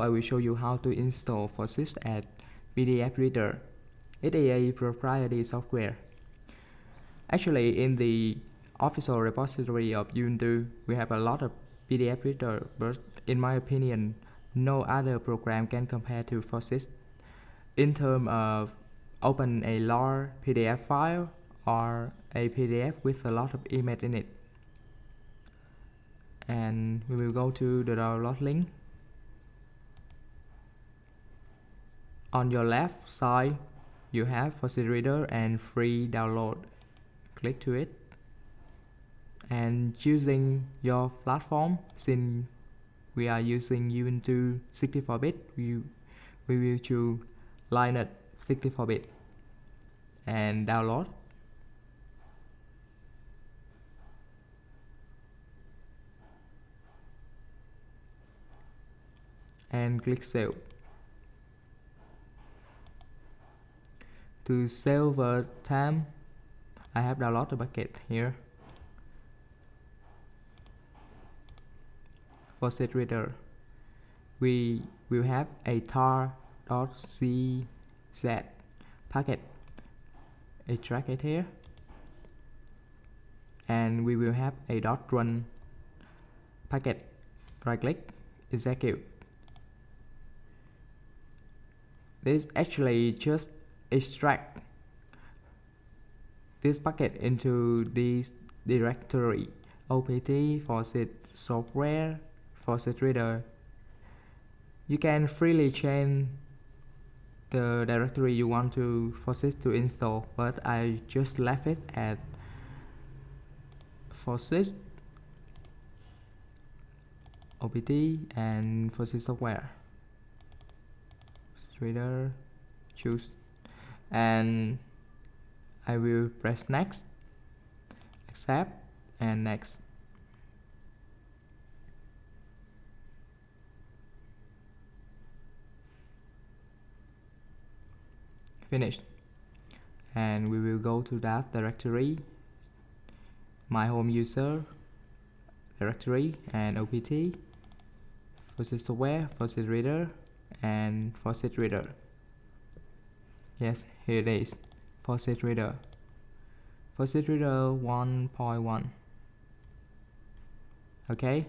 I will show you how to install Foxit as PDF Reader. It is a proprietary software. Actually, in the official repository of Ubuntu, we have a lot of PDF Reader, but in my opinion, no other program can compare to Foxit in terms of open a large PDF file or a PDF with a lot of image in it. And we will go to the download link. On your left side, you have Foxit Reader and free download. Click to it. And choosing your platform, since we are using Ubuntu 64-bit, we will choose Linux 64-bit and download. And click save. To save the time, I have downloaded the bucket here. Foxit Reader. We will have a tar.cz packet. Extract it here. And we will have a .run packet. Right click, execute. This actually just extract this packet into this directory: opt Foxit software, Foxit Reader. You can freely change the directory you want to Foxit to install, but I just left it at Foxit, opt, and Foxit software. Reader, choose, and I will press next, accept, and next. Finished. And we will go to that directory, my home user directory, and opt, Foxit software, Foxit Reader, and Foxit Reader. Yes, here it is, Foxit Reader. Foxit Reader 1.1. Okay,